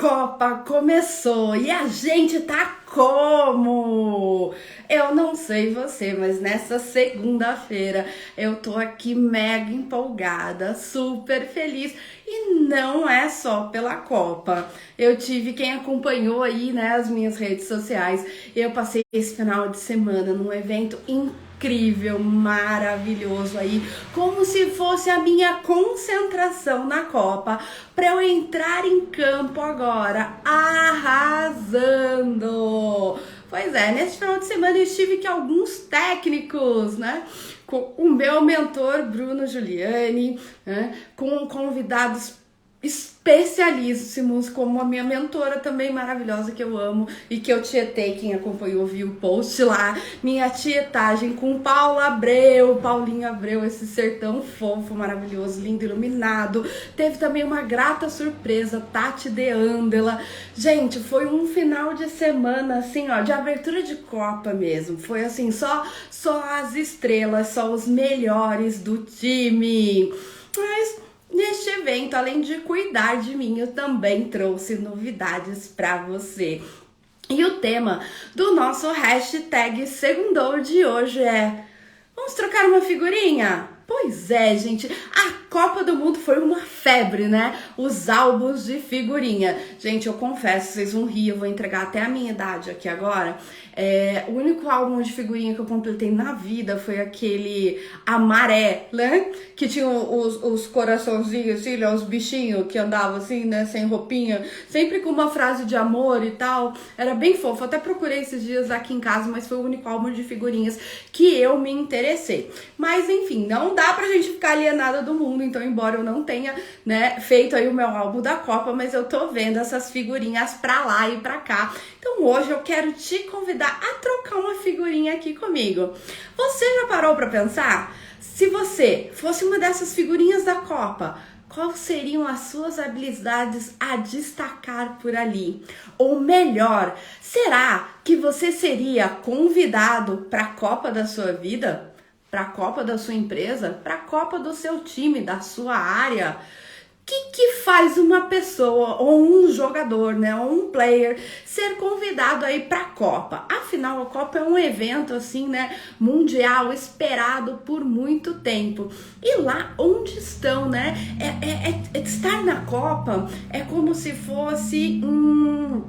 Copa começou e a gente tá como? Eu não sei você, mas nessa segunda-feira eu tô aqui mega empolgada, super feliz e não é só pela Copa. Eu tive quem acompanhou aí, né, as minhas redes sociais. Eu passei esse final de semana num evento incrível, maravilhoso aí, como se fosse a minha concentração na Copa, para eu entrar em campo agora arrasando. Pois é, nesse final de semana eu estive com alguns técnicos, né? Com o meu mentor Bruno Giuliani, né? Com convidados especialíssimos, como a minha mentora também maravilhosa, que eu amo e que eu tietei, quem acompanhou viu o post lá, minha tietagem com Paulinho Abreu, esse sertão fofo, maravilhoso, lindo, iluminado. Teve também uma grata surpresa, Tati De Andela. Gente, foi um final de semana assim, ó, de abertura de Copa mesmo. Foi assim, só as estrelas, só os melhores do time. Mas neste evento, além de cuidar de mim, eu também trouxe novidades para você. E o tema do nosso hashtag Segundou de hoje é: vamos trocar uma figurinha? Pois é, gente, a Copa do Mundo foi uma febre, né? Os álbuns de figurinha. Gente, eu confesso, vocês vão rir, eu vou entregar até a minha idade aqui agora. O único álbum de figurinha que eu completei na vida foi aquele Amaré, né? Que tinha os coraçãozinhos, assim, né? Os bichinhos que andavam assim, né? Sem roupinha, sempre com uma frase de amor e tal. Era bem fofo. Eu até procurei esses dias aqui em casa, mas foi o único álbum de figurinhas que eu me interessei. Mas enfim, não dá pra gente ficar alienada do mundo. Então, embora eu não tenha, né, feito aí o meu álbum da Copa, mas eu tô vendo essas figurinhas pra lá e pra cá. Então hoje eu quero te convidar a trocar uma figurinha aqui comigo. Você já parou pra pensar? Se você fosse uma dessas figurinhas da Copa, quais seriam as suas habilidades a destacar por ali? Ou melhor, será que você seria convidado para a Copa da sua vida? Para a Copa da sua empresa? Para a Copa do seu time, da sua área? O que faz uma pessoa ou um jogador, né, ou um player ser convidado aí para a Copa? Afinal, a Copa é um evento assim, né, mundial, esperado por muito tempo. E lá onde estão, né, estar na Copa é como se fosse um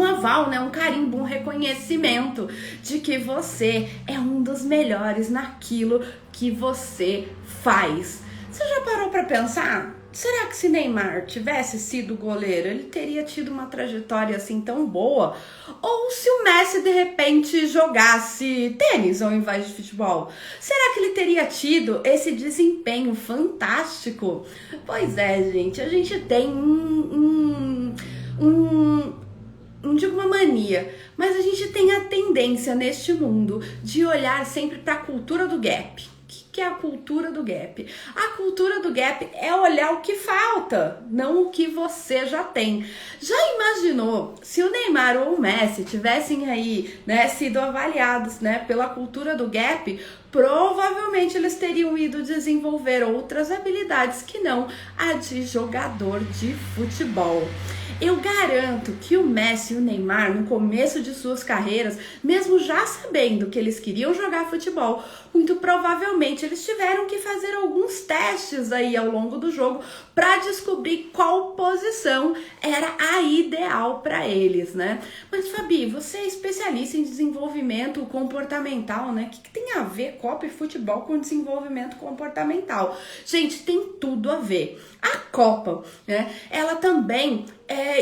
aval, né, um carimbo, um reconhecimento de que você é um dos melhores naquilo que você faz. Você já parou para pensar? Será que se Neymar tivesse sido goleiro, ele teria tido uma trajetória assim tão boa? Ou se o Messi de repente jogasse tênis ao invés de futebol? Será que ele teria tido esse desempenho fantástico? Pois é, gente, a gente tem não digo uma mania, mas a gente tem a tendência neste mundo de olhar sempre para a cultura do gap. Que é a cultura do gap? A cultura do gap é olhar o que falta, não o que você já tem. Já imaginou se o Neymar ou o Messi tivessem aí, né, sido avaliados, né, pela cultura do gap? Provavelmente eles teriam ido desenvolver outras habilidades que não a de jogador de futebol. Eu garanto que o Messi e o Neymar, no começo de suas carreiras, mesmo já sabendo que eles queriam jogar futebol, muito provavelmente eles tiveram que fazer alguns testes aí ao longo do jogo para descobrir qual posição era a ideal para eles, né? Mas Fabi, você é especialista em desenvolvimento comportamental, né? O que tem a ver Copa e futebol com desenvolvimento comportamental? Gente, tem tudo a ver. A Copa, né? Ela também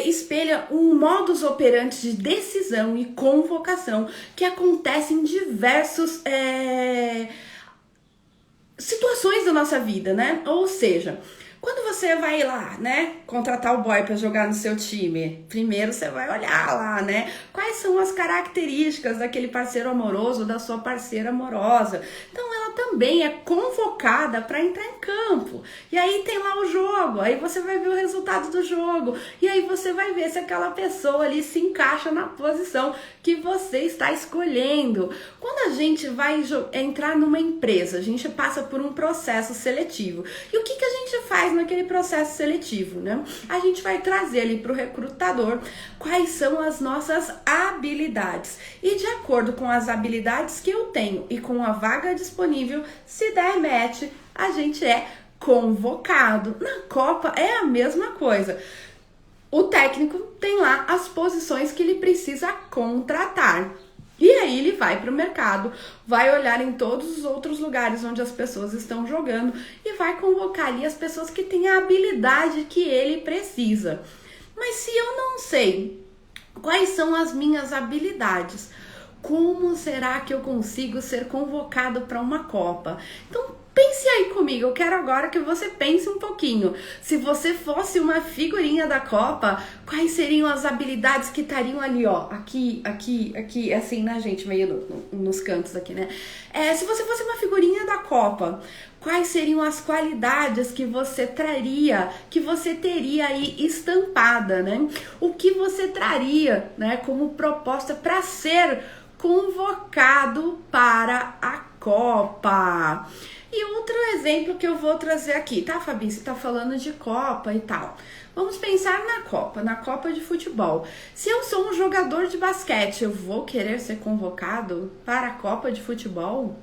espelha um modus operandi de decisão e convocação que acontece em diversos situações da nossa vida, né? Ou seja, quando você vai lá, né, contratar o boy para jogar no seu time, primeiro você vai olhar lá, né, quais são as características daquele parceiro amoroso, da sua parceira amorosa. Então ela ela também é convocada para entrar em campo. E aí tem lá o jogo, aí você vai ver o resultado do jogo, e aí você vai ver se aquela pessoa ali se encaixa na posição que você está escolhendo. Quando a gente vai entrar numa empresa, a gente passa por um processo seletivo. E o que a gente faz naquele processo seletivo, né? A gente vai trazer ali para o recrutador quais são as nossas habilidades. E de acordo com as habilidades que eu tenho e com a vaga disponível, se der match, a gente é convocado. Na Copa é a mesma coisa. O técnico tem lá as posições que ele precisa contratar. E aí ele vai para o mercado, vai olhar em todos os outros lugares onde as pessoas estão jogando e vai convocar ali as pessoas que têm a habilidade que ele precisa. Mas se eu não sei quais são as minhas habilidades, como será que eu consigo ser convocado para uma Copa? Então pense aí comigo, eu quero agora que você pense um pouquinho. Se você fosse uma figurinha da Copa, quais seriam as habilidades que estariam ali, ó, aqui, assim, né, gente, meio nos cantos aqui, né? Se você fosse uma figurinha da Copa, quais seriam as qualidades que você traria, que você teria aí estampada, né? O que você traria, né, como proposta para ser convocado para a Copa? E outro exemplo que eu vou trazer aqui, tá, Fabi? Você tá falando de Copa e tal. Vamos pensar na Copa de futebol. Se eu sou um jogador de basquete, eu vou querer ser convocado para a Copa de futebol?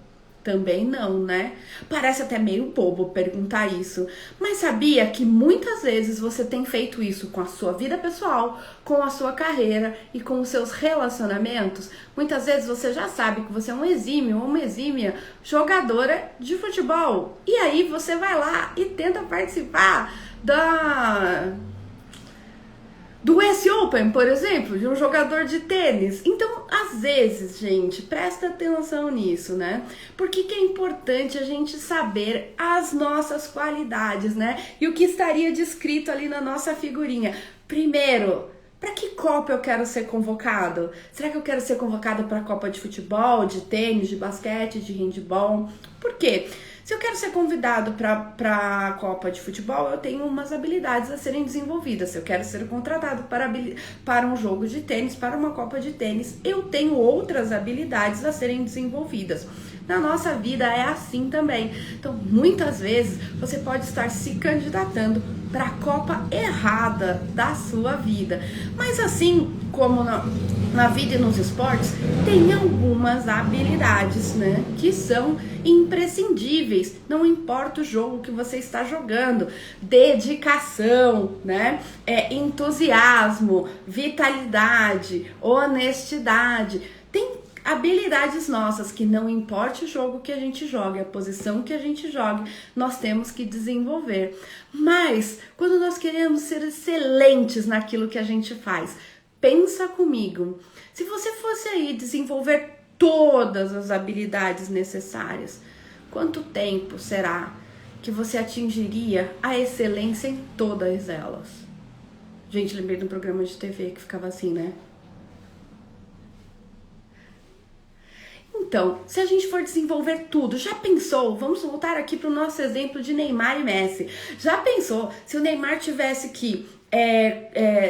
Também não, né? Parece até meio bobo perguntar isso, mas sabia que muitas vezes você tem feito isso com a sua vida pessoal, com a sua carreira e com os seus relacionamentos? Muitas vezes você já sabe que você é um exímio ou uma exímia jogadora de futebol, e aí você vai lá e tenta participar do US Open, por exemplo, de um jogador de tênis. Então, às vezes, gente, presta atenção nisso, né? Por que é importante a gente saber as nossas qualidades, né? E o que estaria descrito ali na nossa figurinha. Primeiro, para que Copa eu quero ser convocado? Será que eu quero ser convocado para a Copa de futebol, de tênis, de basquete, de handebol? Por quê? Se eu quero ser convidado para a Copa de futebol, eu tenho umas habilidades a serem desenvolvidas. Se eu quero ser contratado para um jogo de tênis, para uma Copa de tênis, eu tenho outras habilidades a serem desenvolvidas. Na nossa vida é assim também. Então, muitas vezes, você pode estar se candidatando para a Copa errada da sua vida. Mas assim como na vida e nos esportes, tem algumas habilidades, né, que são imprescindíveis, não importa o jogo que você está jogando. Dedicação, né, entusiasmo, vitalidade, honestidade. Tem habilidades nossas que não importa o jogo que a gente joga, a posição que a gente joga, nós temos que desenvolver. Mas quando nós queremos ser excelentes naquilo que a gente faz, pensa comigo, se você fosse aí desenvolver todas as habilidades necessárias, quanto tempo será que você atingiria a excelência em todas elas? Gente, lembrei de um programa de TV que ficava assim, né? Então, se a gente for desenvolver tudo, já pensou? Vamos voltar aqui para o nosso exemplo de Neymar e Messi. Já pensou se o Neymar tivesse que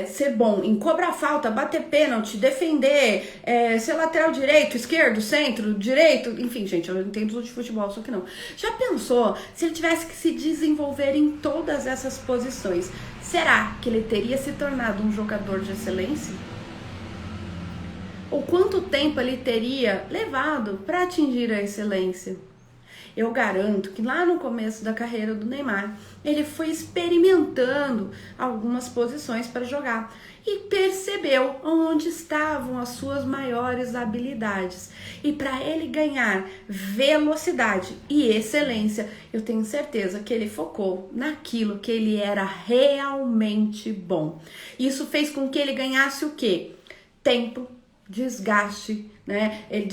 ser bom em cobrar falta, bater pênalti, defender, ser lateral direito, esquerdo, centro, direito, enfim, gente, eu entendo de futebol, só que não. Já pensou se ele tivesse que se desenvolver em todas essas posições? Será que ele teria se tornado um jogador de excelência? Ou quanto tempo ele teria levado para atingir a excelência? Eu garanto que lá no começo da carreira do Neymar, ele foi experimentando algumas posições para jogar e percebeu onde estavam as suas maiores habilidades. E para ele ganhar velocidade e excelência, eu tenho certeza que ele focou naquilo que ele era realmente bom. Isso fez com que ele ganhasse o quê? Tempo, desgaste, né? Ele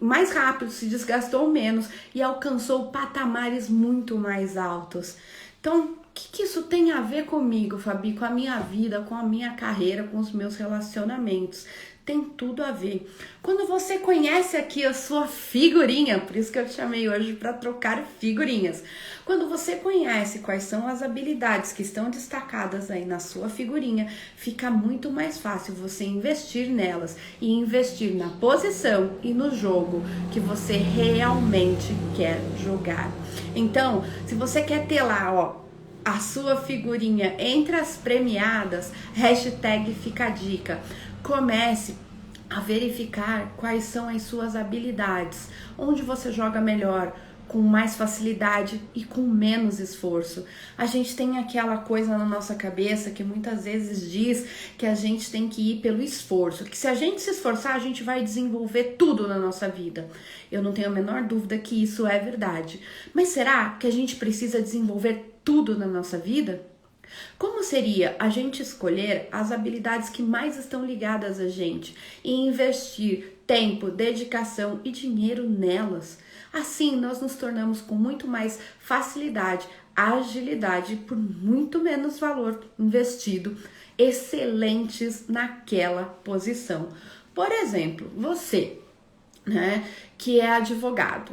mais rápido, se desgastou menos e alcançou patamares muito mais altos. Então, que isso tem a ver comigo, Fabi? Com a minha vida, com a minha carreira, com os meus relacionamentos? Tem tudo a ver. Quando você conhece aqui a sua figurinha, por isso que eu te chamei hoje para trocar figurinhas. Quando você conhece quais são as habilidades que estão destacadas aí na sua figurinha, fica muito mais fácil você investir nelas e investir na posição e no jogo que você realmente quer jogar. Então, se você quer ter lá, ó, a sua figurinha entre as premiadas, hashtag fica a dica. Comece a verificar quais são as suas habilidades, onde você joga melhor, com mais facilidade e com menos esforço. A gente tem aquela coisa na nossa cabeça que muitas vezes diz que a gente tem que ir pelo esforço, que se a gente se esforçar, a gente vai desenvolver tudo na nossa vida. Eu não tenho a menor dúvida que isso é verdade. Mas será que a gente precisa desenvolver tudo na nossa vida? Como seria a gente escolher as habilidades que mais estão ligadas a gente e investir tempo, dedicação e dinheiro nelas? Assim, nós nos tornamos com muito mais facilidade, agilidade, por muito menos valor investido, excelentes naquela posição. Por exemplo, você, né, que é advogado,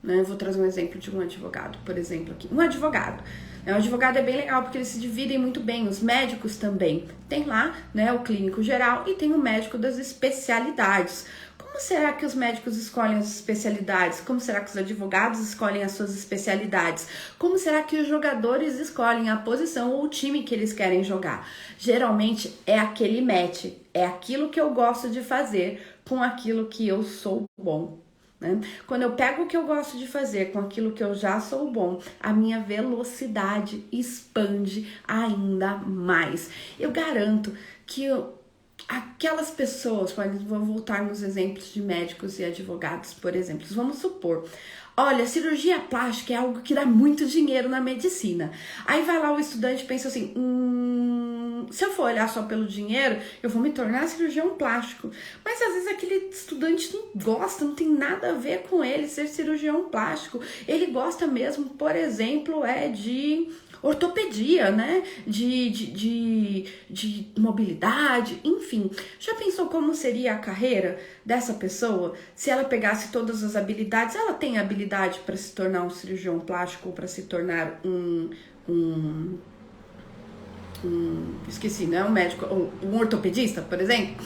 né? Vou trazer um exemplo de um advogado, por exemplo, aqui. Um advogado. O advogado é bem legal porque eles se dividem muito bem, os médicos também. Tem lá, né, o clínico geral e tem o médico das especialidades. Como será que os médicos escolhem as especialidades? Como será que os advogados escolhem as suas especialidades? Como será que os jogadores escolhem a posição ou o time que eles querem jogar? Geralmente é aquele match, é aquilo que eu gosto de fazer com aquilo que eu sou bom. Quando eu pego o que eu gosto de fazer com aquilo que eu já sou bom, a minha velocidade expande ainda mais. Eu garanto que aquelas pessoas, vou voltar nos exemplos de médicos e advogados, por exemplo, vamos supor, olha, cirurgia plástica é algo que dá muito dinheiro na medicina. Aí vai lá o estudante e pensa assim, se eu for olhar só pelo dinheiro, eu vou me tornar cirurgião plástico. Mas às vezes aquele estudante não gosta, não tem nada a ver com ele ser cirurgião plástico. Ele gosta mesmo, por exemplo, de ortopedia, né? De mobilidade, enfim. Já pensou como seria a carreira dessa pessoa se ela pegasse todas as habilidades? Ela tem habilidade para se tornar um cirurgião plástico ou para se tornar esqueci, né? Um médico, um ortopedista, por exemplo.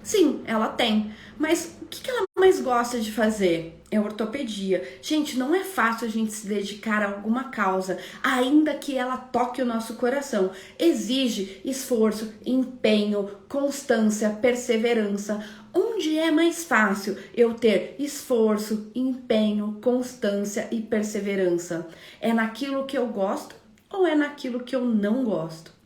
Sim, ela tem. Mas o que ela mais gosta de fazer? É ortopedia. Gente, não é fácil a gente se dedicar a alguma causa, ainda que ela toque o nosso coração. Exige esforço, empenho, constância, perseverança. Onde é mais fácil eu ter esforço, empenho, constância e perseverança? É naquilo que eu gosto ou é naquilo que eu não gosto?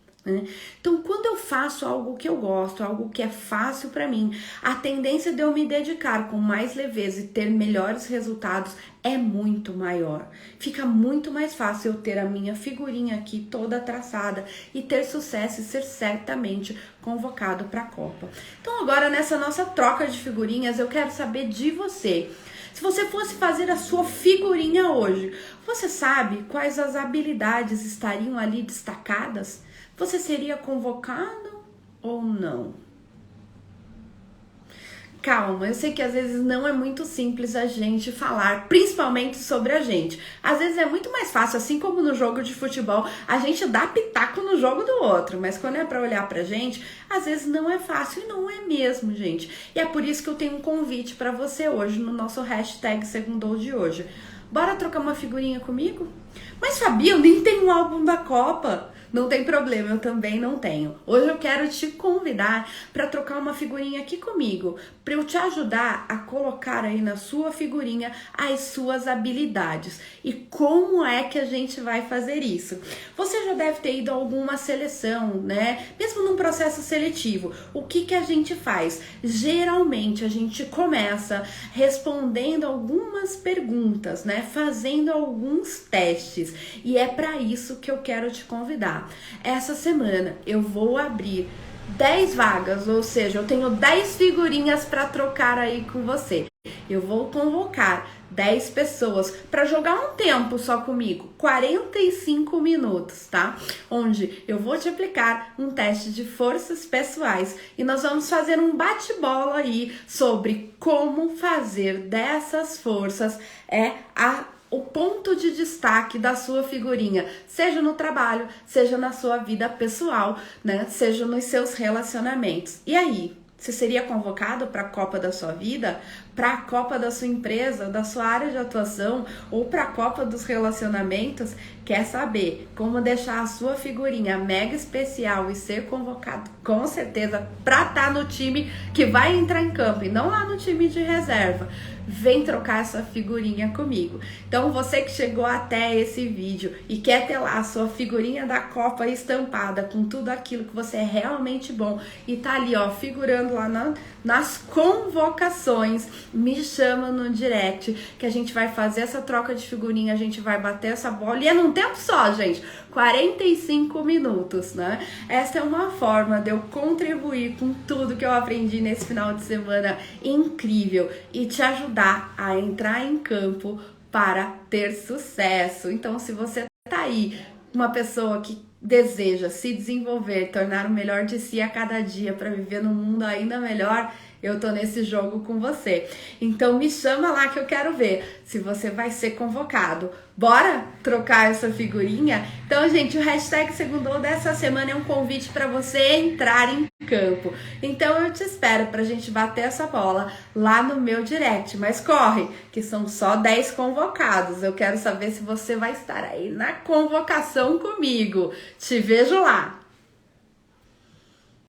Então, quando eu faço algo que eu gosto, algo que é fácil para mim, a tendência de eu me dedicar com mais leveza e ter melhores resultados é muito maior. Fica muito mais fácil eu ter a minha figurinha aqui toda traçada e ter sucesso e ser certamente convocado para a Copa. Então, agora nessa nossa troca de figurinhas, eu quero saber de você. Se você fosse fazer a sua figurinha hoje, você sabe quais as habilidades estariam ali destacadas? Você seria convocado ou não? Calma, eu sei que às vezes não é muito simples a gente falar, principalmente sobre a gente. Às vezes é muito mais fácil, assim como no jogo de futebol, a gente dá pitaco no jogo do outro. Mas quando é pra olhar pra gente, às vezes não é fácil e não é mesmo, gente. E é por isso que eu tenho um convite pra você hoje no nosso hashtag Segundou de hoje. Bora trocar uma figurinha comigo? Mas Fabi, eu nem tenho um álbum da Copa. Não tem problema, eu também não tenho. Hoje eu quero te convidar para trocar uma figurinha aqui comigo, para eu te ajudar a colocar aí na sua figurinha as suas habilidades. E como é que a gente vai fazer isso? Você já deve ter ido a alguma seleção, né? Mesmo num processo seletivo, o que a gente faz? Geralmente a gente começa respondendo algumas perguntas, né? Fazendo alguns testes. E é para isso que eu quero te convidar. Essa semana eu vou abrir 10 vagas, ou seja, eu tenho 10 figurinhas para trocar aí com você. Eu vou convocar 10 pessoas para jogar um tempo só comigo, 45 minutos, tá? Onde eu vou te aplicar um teste de forças pessoais e nós vamos fazer um bate-bola aí sobre como fazer dessas forças o ponto de destaque da sua figurinha, seja no trabalho, seja na sua vida pessoal, né? Seja nos seus relacionamentos. E aí? Você seria convocado para a Copa da sua vida, para a Copa da sua empresa, da sua área de atuação ou para a Copa dos relacionamentos? Quer saber como deixar a sua figurinha mega especial e ser convocado com certeza para estar no time que vai entrar em campo e não lá no time de reserva? Vem trocar essa figurinha comigo. Então você que chegou até esse vídeo e quer ter lá a sua figurinha da Copa estampada com tudo aquilo que você é realmente bom e tá ali ó, figurando lá nas convocações, me chama no direct que a gente vai fazer essa troca de figurinha, a gente vai bater essa bola e é num tempo só, gente, 45 minutos, né? Essa é uma forma de eu contribuir com tudo que eu aprendi nesse final de semana incrível e te ajudar a entrar em campo para ter sucesso. Então, se você tá aí, uma pessoa que deseja se desenvolver, tornar o melhor de si a cada dia para viver num mundo ainda melhor, eu tô nesse jogo com você. Então me chama lá que eu quero ver se você vai ser convocado. Bora trocar essa figurinha? Então, gente, o hashtag Segundou dessa semana é um convite para você entrar em campo. Então eu te espero pra gente bater essa bola lá no meu direct. Mas corre, que são só 10 convocados. Eu quero saber se você vai estar aí na convocação comigo. Te vejo lá!